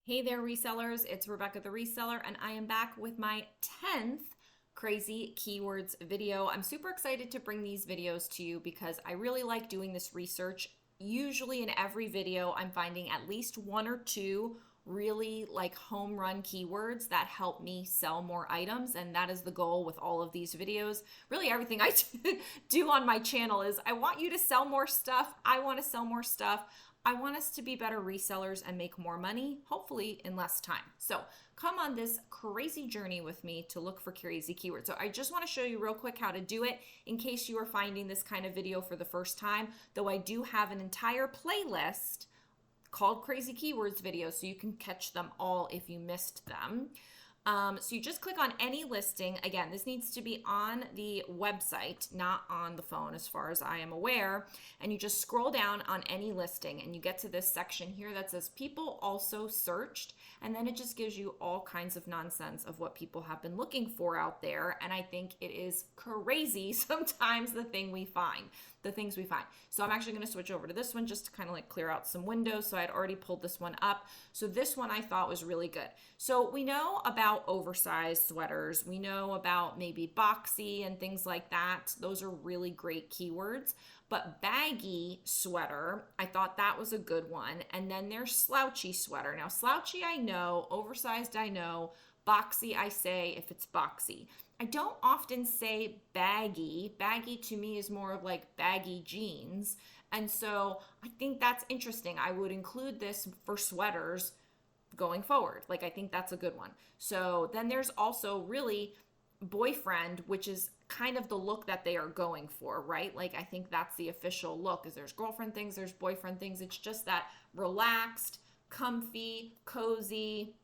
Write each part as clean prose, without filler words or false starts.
Hey there, resellers. It's Rebecca the Reseller, and I am back with my 10th crazy keywords video. I'm super excited to bring these videos to you because I really like doing this research. Usually in every video, I'm finding at least one or two really like home run keywords that help me sell more items, and that is the goal with all of these videos. Really everything I do on my channel is I want you to sell more stuff. I want to sell more stuff. I want us to be better resellers and make more money, hopefully in less time. So come on this crazy journey with me to look for crazy keywords. So I just want to show you real quick how to do it in case you are finding this kind of video for the first time, though I do have an entire playlist called Crazy Keywords videos, so you can catch them all if you missed them. So you just click on any listing. Again, this needs to be on the website, not on the phone as far as I am aware. And you just scroll down on any listing and you get to this section here that says people also searched. And then it just gives you all kinds of nonsense of what people have been looking for out there. And I think it is crazy sometimes the things we find. So I'm actually going to switch over to this one just to kind of like clear out some windows. So I'd already pulled this one up. So this one I thought was really good. So we know about oversized sweaters. We know about maybe boxy and things like that. Those are really great keywords. But baggy sweater, I thought that was a good one. And then there's slouchy sweater. Now slouchy I know, oversized I know, boxy I say if it's boxy. I don't often say baggy. Baggy to me is more of like baggy jeans. And so I think that's interesting. I would include this for sweaters going forward. Like I think that's a good one. So then there's also really boyfriend, which is kind of the look that they are going for, right? Like I think that's the official look. Is there's girlfriend things, there's boyfriend things. It's just that relaxed, comfy, cozy,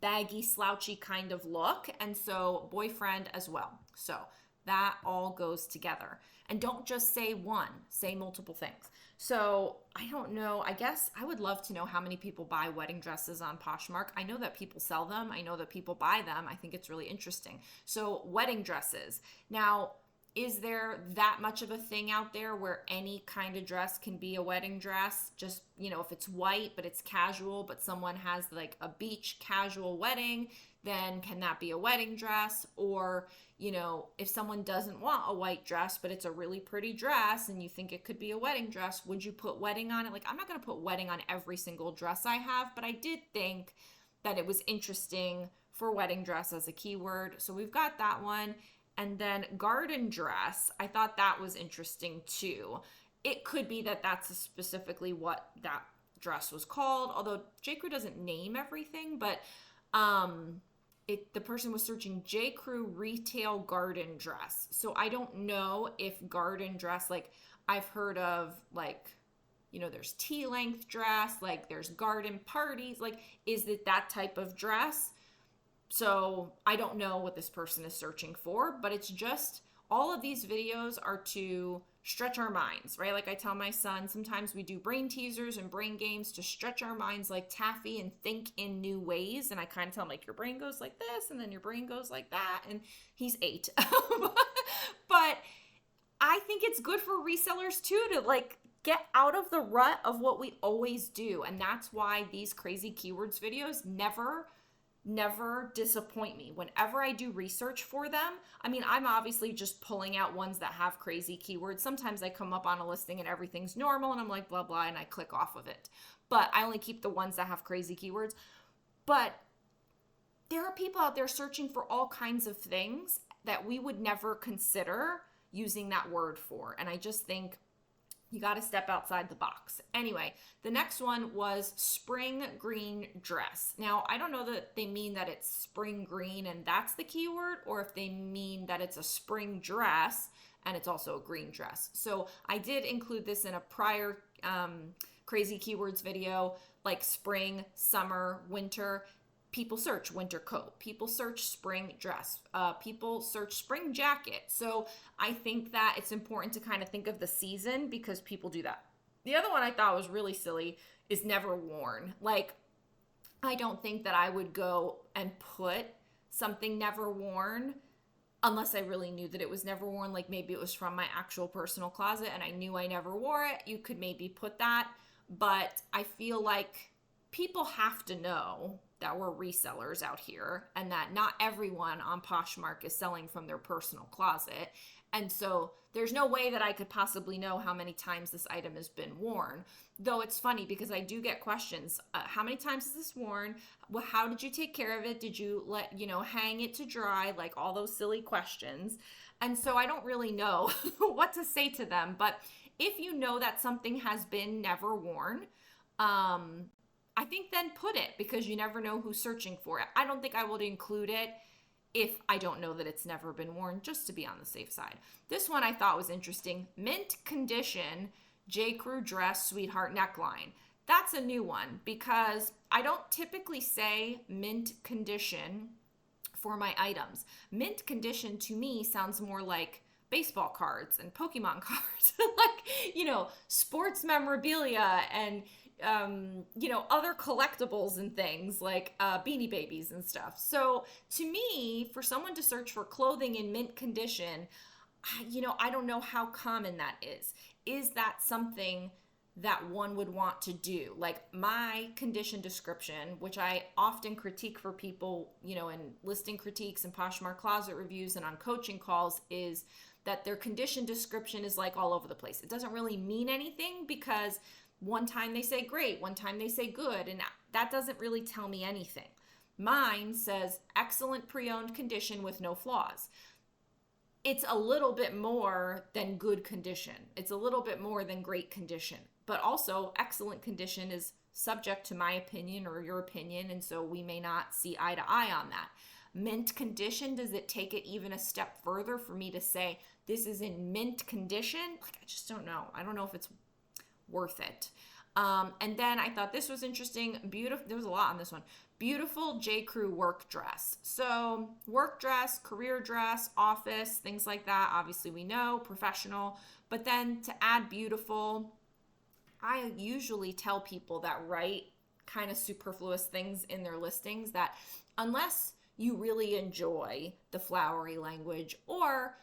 baggy, slouchy kind of look. And so boyfriend as well. So that all goes together. And don't just say one, say multiple things. So I don't know. I guess I would love to know how many people buy wedding dresses on Poshmark. I know that people sell them. I know that people buy them. I think it's really interesting. So wedding dresses. Now, is there that much of a thing out there where any kind of dress can be a wedding dress? Just, if it's white, but it's casual, but someone has like a beach casual wedding, then can that be a wedding dress? Or, if someone doesn't want a white dress, but it's a really pretty dress and you think it could be a wedding dress, would you put wedding on it? Like, I'm not going to put wedding on every single dress I have, but I did think that it was interesting for wedding dress as a keyword. So we've got that one. And then garden dress, I thought that was interesting too. It could be that that's specifically what that dress was called, although J.Crew doesn't name everything, but the person was searching J.Crew retail garden dress. So I don't know if garden dress, like I've heard of like, there's tea length dress, like there's garden parties, like is it that type of dress? So I don't know what this person is searching for, but it's just all of these videos are to stretch our minds, right? Like I tell my son, sometimes we do brain teasers and brain games to stretch our minds like taffy and think in new ways. And I kind of tell him like your brain goes like this and then your brain goes like that. And he's 8. But I think it's good for resellers too to like get out of the rut of what we always do. And that's why these crazy keywords videos never disappoint me. Whenever I do research for them, I mean, I'm obviously just pulling out ones that have crazy keywords. Sometimes I come up on a listing and everything's normal and I'm like, blah, blah, and I click off of it. But I only keep the ones that have crazy keywords. But there are people out there searching for all kinds of things that we would never consider using that word for. And I just think you got to step outside the box. Anyway, the next one was spring green dress. Now, I don't know that they mean that it's spring green and that's the keyword, or if they mean that it's a spring dress and it's also a green dress. So I did include this in a prior crazy keywords video, like spring, summer, winter. People search winter coat. People search spring dress. People search spring jacket. So I think that it's important to kind of think of the season because people do that. The other one I thought was really silly is never worn. Like, I don't think that I would go and put something never worn unless I really knew that it was never worn. Like maybe it was from my actual personal closet and I knew I never wore it. You could maybe put that. But I feel like people have to know that we're resellers out here and that not everyone on Poshmark is selling from their personal closet. And so there's no way that I could possibly know how many times this item has been worn. Though it's funny because I do get questions. How many times is this worn? Well, how did you take care of it? Did you hang it to dry? Like all those silly questions. And so I don't really know what to say to them. But if you know that something has been never worn, I think then put it, because you never know who's searching for it. I don't think I would include it if I don't know that it's never been worn, just to be on the safe side. This one I thought was interesting. Mint condition, J. Crew dress, sweetheart neckline. That's a new one because I don't typically say mint condition for my items. Mint condition to me sounds more like baseball cards and Pokemon cards, like, sports memorabilia and other collectibles and things like Beanie Babies and stuff. So to me, for someone to search for clothing in mint condition, I don't know how common that is. Is that something that one would want to do? Like my condition description, which I often critique for people, in listing critiques and Poshmark closet reviews and on coaching calls, is that their condition description is like all over the place. It doesn't really mean anything because one time they say great, one time they say good, and that doesn't really tell me anything. Mine says excellent pre-owned condition with no flaws. It's a little bit more than good condition. It's a little bit more than great condition. But also excellent condition is subject to my opinion or your opinion, and so we may not see eye to eye on that. Mint condition, does it take it even a step further for me to say this is in mint condition? I just don't know. I don't know if it's worth it. And then I thought this was interesting. Beautiful. There was a lot on this one. Beautiful J. Crew work dress. So work dress, career dress, office, things like that. Obviously we know, professional. But then to add beautiful, I usually tell people that write kind of superfluous things in their listings that unless you really enjoy the flowery language, or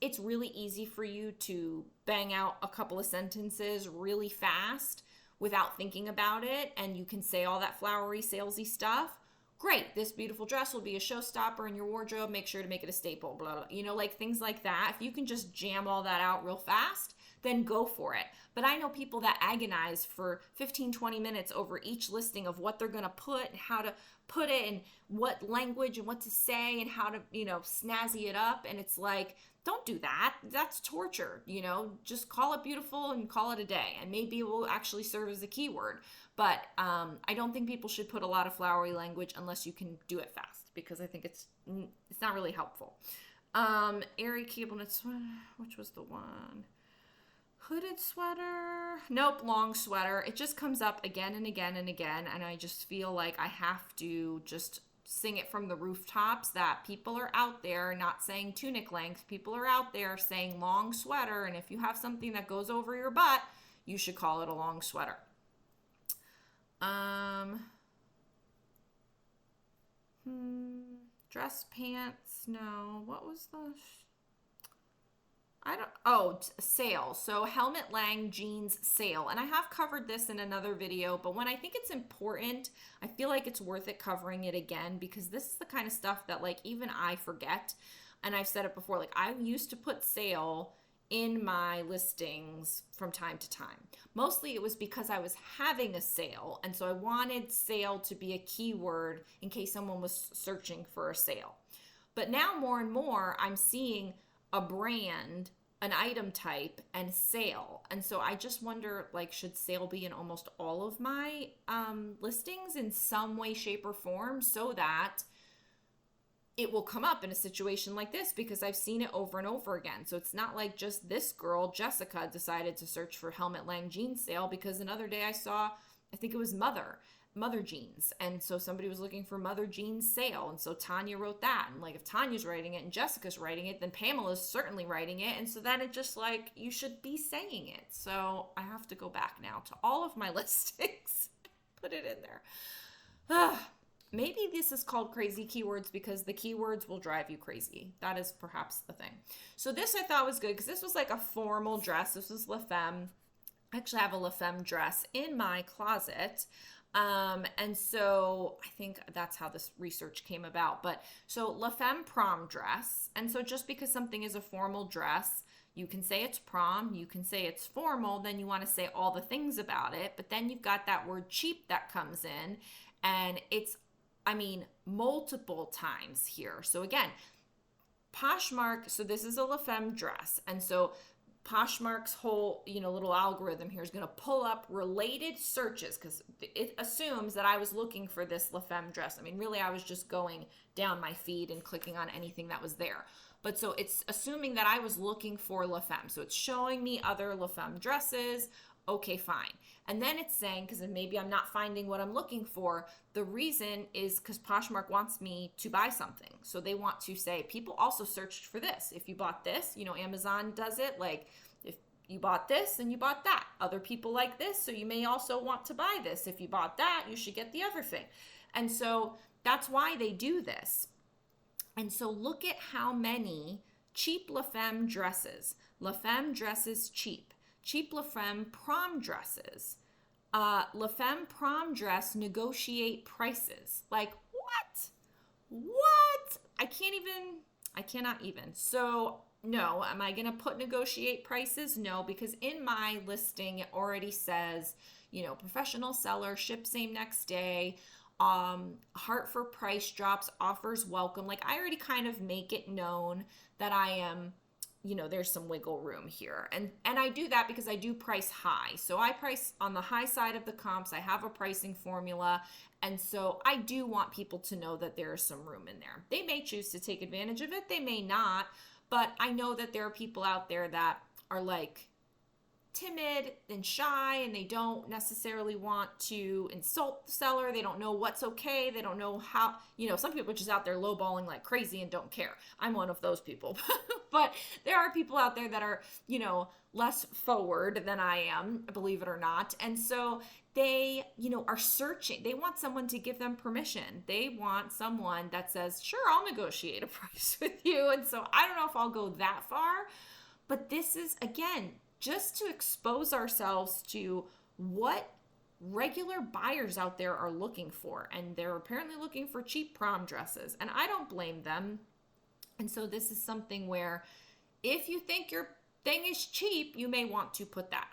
it's really easy for you to bang out a couple of sentences really fast without thinking about it, and you can say all that flowery, salesy stuff, great, this beautiful dress will be a showstopper in your wardrobe, make sure to make it a staple, blah, blah, like things like that. If you can just jam all that out real fast, then go for it. But I know people that agonize for 15, 20 minutes over each listing of what they're going to put and how to put it and what language and what to say and how to, snazzy it up. And it's like, don't do that. That's torture, just call it beautiful and call it a day. And maybe it will actually serve as a keyword. But I don't think people should put a lot of flowery language unless you can do it fast, because I think it's not really helpful. Airy cable knit sweater, which was the one? Hooded sweater. Nope, long sweater. It just comes up again and again and again, and I just feel like I have to just sing it from the rooftops that people are out there not saying tunic length. People are out there saying long sweater, and if you have something that goes over your butt, you should call it a long sweater. Dress pants. No. What was the... sale. So Helmut Lang jeans sale. And I have covered this in another video, but when I think it's important, I feel like it's worth it covering it again, because this is the kind of stuff that even I forget. And I've said it before, I used to put sale in my listings from time to time. Mostly it was because I was having a sale. And so I wanted sale to be a keyword in case someone was searching for a sale. But now more and more I'm seeing a brand, an item type, and sale. And so I just wonder, should sale be in almost all of my listings in some way, shape, or form, so that it will come up in a situation like this, because I've seen it over and over again. So it's not like just this girl, Jessica, decided to search for Helmut Lang jeans sale, because another day I saw, I think it was Mother jeans, and so somebody was looking for Mother jeans sale, and so Tanya wrote that, and if Tanya's writing it and Jessica's writing it, then Pamela's certainly writing it, and so then it just you should be saying it. So I have to go back now to all of my listings, put it in there. Maybe this is called crazy keywords because the keywords will drive you crazy. That is perhaps the thing. So this I thought was good because this was a formal dress. This was La Femme. I actually have a La Femme dress in my closet. And so I think that's how this research came about. But so La Femme prom dress. And so just because something is a formal dress, you can say it's prom, you can say it's formal, then you want to say all the things about it. But then you've got that word cheap that comes in, and it's, I mean, multiple times here. So again, Poshmark, so this is a La Femme dress. And so Poshmark's whole, little algorithm here is going to pull up related searches because it assumes that I was looking for this La Femme dress. I mean, really, I was just going down my feed and clicking on anything that was there. But so it's assuming that I was looking for La Femme. So it's showing me other La Femme dresses. Okay, fine. And then it's saying, because maybe I'm not finding what I'm looking for, the reason is because Poshmark wants me to buy something. So they want to say, people also searched for this. If you bought this, Amazon does it. Like, if you bought this, then you bought that. Other people like this, so you may also want to buy this. If you bought that, you should get the other thing. And so that's why they do this. And so look at how many cheap La Femme dresses. La Femme dresses cheap. Cheap La Femme prom dresses. La Femme prom dress negotiate prices. Like, what? I cannot even. So no, am I going to put negotiate prices? No, because in my listing, it already says, professional seller, ship same next day, heart for price drops, offers welcome. Like, I already kind of make it known that I am, there's some wiggle room here. And I do that because I do price high. So I price on the high side of the comps. I have a pricing formula. And so I do want people to know that there is some room in there. They may choose to take advantage of it. They may not. But I know that there are people out there that are like timid and shy, and they don't necessarily want to insult the seller. They don't know what's okay. They don't know how, some people are just out there lowballing like crazy and don't care. I'm one of those people. But there are people out there that are, less forward than I am, believe it or not. And so they, are searching. They want someone to give them permission. They want someone that says, sure, I'll negotiate a price with you. And so I don't know if I'll go that far, but this is, again, just to expose ourselves to what regular buyers out there are looking for. And they're apparently looking for cheap prom dresses. And I don't blame them. And so this is something where if you think your thing is cheap, you may want to put that.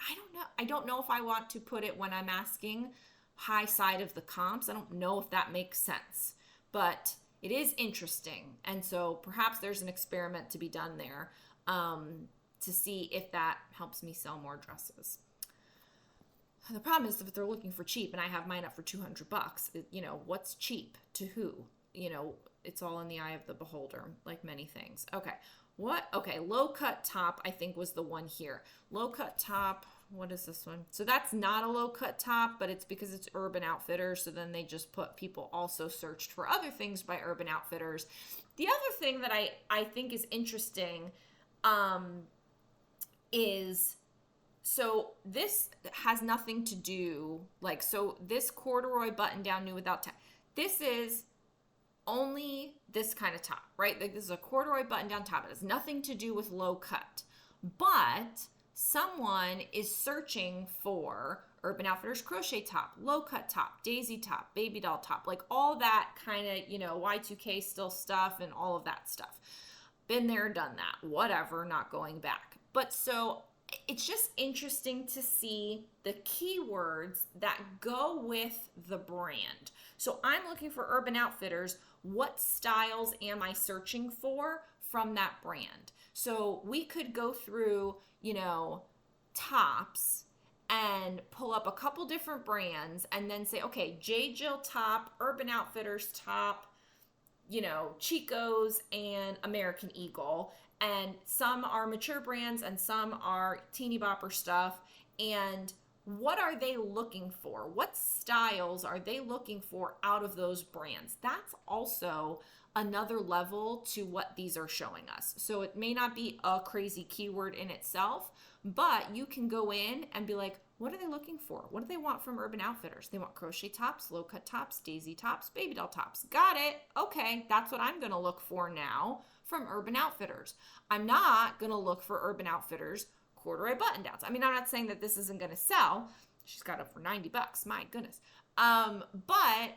I don't know if I want to put it when I'm asking high side of the comps. I don't know if that makes sense, but it is interesting. And so perhaps there's an experiment to be done there to see if that helps me sell more dresses. The problem is if they're looking for cheap and I have mine up for $200, what's cheap to who? It's all in the eye of the beholder, like many things. Okay, low cut top, I think was the one here. Low cut top, what is this one? So that's not a low cut top, but it's because it's Urban Outfitters. So then they just put people also searched for other things by Urban Outfitters. The other thing that I think is interesting is, so this has nothing to do, so this corduroy button down new without tag, this is only this kind of top, right? Like, this is a corduroy button down top. It has nothing to do with low cut, but someone is searching for Urban Outfitters crochet top, low cut top, daisy top, baby doll top, like all that kind of, Y2K still stuff and all of that stuff. Been there, done that, whatever, not going back. But so it's just interesting to see the keywords that go with the brand. So I'm looking for Urban Outfitters. What styles am I searching for from that brand? So we could go through, tops and pull up a couple different brands and then say, okay, J. Jill top, Urban Outfitters top, Chico's and American Eagle. And some are mature brands and some are teeny bopper stuff. And what are they looking for? What styles are they looking for out of those brands? That's also another level to what these are showing us. So it may not be a crazy keyword in itself, but you can go in and be like, what are they looking for? What do they want from Urban Outfitters? They want crochet tops, low cut tops, daisy tops, baby doll tops. Got it. Okay, that's what I'm going to look for now from Urban Outfitters. I'm not going to look for Urban Outfitters corduroy button downs. I mean, I'm not saying that this isn't going to sell. She's got it for $90. My goodness. But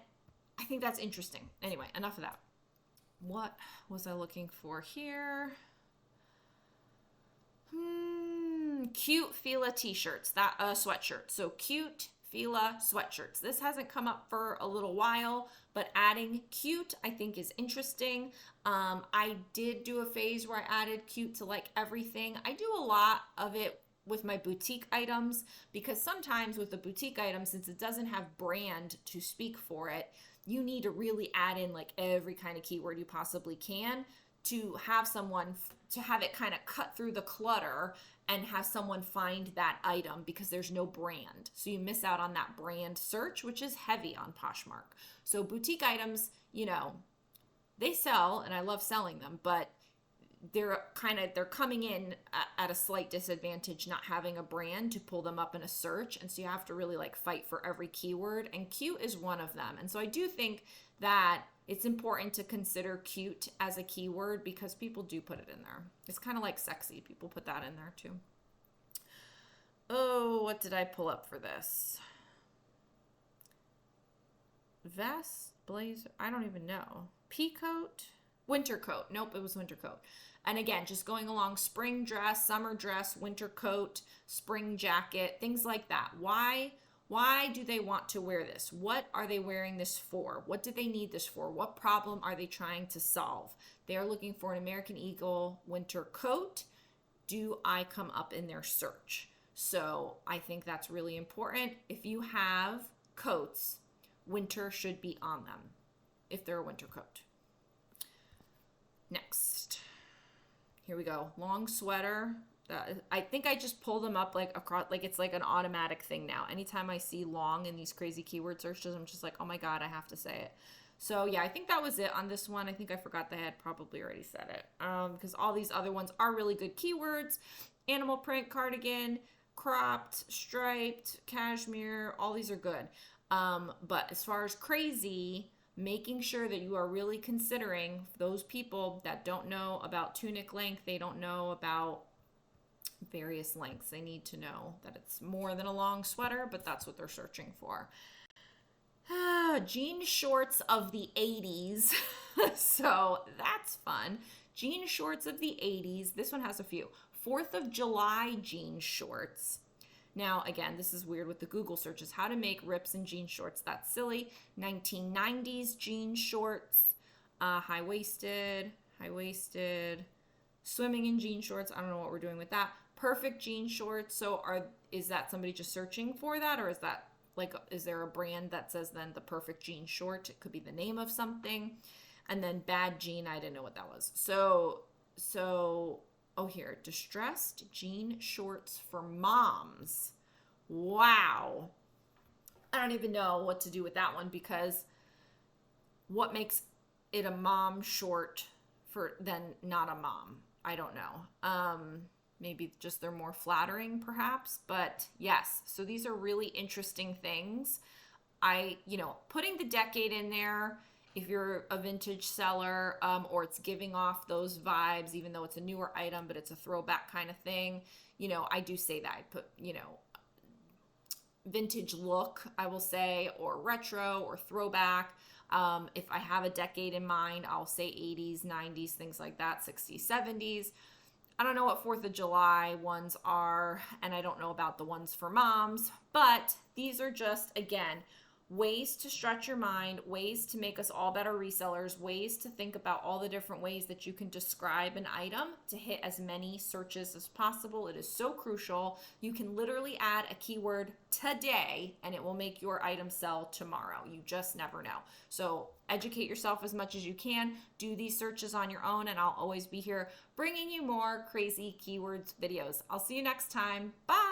I think that's interesting. Anyway, enough of that. What was I looking for here? Cute Fila t-shirts, that sweatshirt. So cute Fila sweatshirts. This hasn't come up for a little while, but adding cute I think is interesting. I did do a phase where I added cute to like everything. I do a lot of it with my boutique items, because sometimes with the boutique item, since it doesn't have brand to speak for it, you need to really add in like every kind of keyword you possibly can to have someone, to have it kind of cut through the clutter and have someone find that item, because there's no brand. So you miss out on that brand search, which is heavy on Poshmark. So boutique items, you know, they sell and I love selling them, but they're coming in at a slight disadvantage not having a brand to pull them up in a search. And so you have to really like fight for every keyword, and cute is one of them. And so I do think that it's important to consider cute as a keyword, because people do put it in there. It's kind of like sexy. People put that in there too. Oh, what did I pull up for this? Vest, blazer, I don't even know. Pea coat, winter coat. Nope, it was winter coat. And again, just going along, spring dress, summer dress, winter coat, spring jacket, things like that. Why do they want to wear this? What are they wearing this for? What do they need this for? What problem are they trying to solve? They are looking for an American Eagle winter coat. Do I come up in their search? So I think that's really important. If you have coats, winter should be on them if they're a winter coat. Next. Here we go. Long sweater. I think I just pull them up like across, like it's like an automatic thing now. Anytime I see long in these crazy keyword searches, I'm just like, oh my God, I have to say it. So yeah, I think that was it on this one. I think I forgot that I had probably already said it, because all these other ones are really good keywords. Animal print, cardigan, cropped, striped, cashmere, all these are good. But as far as crazy, making sure that you are really considering those people that don't know about tunic length, they don't know about various lengths. They need to know that it's more than a long sweater, but that's what they're searching for. Jean shorts of the 80s. So that's fun. Jean shorts of the 80s. This one has a few. 4th of July jean shorts. Now, again, this is weird with the Google searches. How to make rips in jean shorts. That's silly. 1990s jean shorts. High-waisted. Swimming in jean shorts. I don't know what we're doing with that. Perfect jean shorts. So is that somebody just searching for that? Or is that like, is there a brand that says then the perfect jean short? It could be the name of something. And then bad jean, I didn't know what that was. So, oh here, distressed jean shorts for moms. Wow. I don't even know what to do with that one, because what makes it a mom short for then not a mom? I don't know. Maybe just they're more flattering perhaps, but yes. So these are really interesting things. Putting the decade in there, if you're a vintage seller, or it's giving off those vibes, even though it's a newer item, but it's a throwback kind of thing. I do say that I put, vintage look, I will say, or retro or throwback. If I have a decade in mind, I'll say 80s, 90s, things like that, 60s, 70s. I don't know what 4th of July ones are, and I don't know about the ones for moms, but these are just, again, ways to stretch your mind, ways to make us all better resellers, ways to think about all the different ways that you can describe an item to hit as many searches as possible. It is so crucial. You can literally add a keyword today and it will make your item sell tomorrow. You just never know. So educate yourself as much as you can. Do these searches on your own, and I'll always be here bringing you more crazy keywords videos. I'll see you next time. Bye.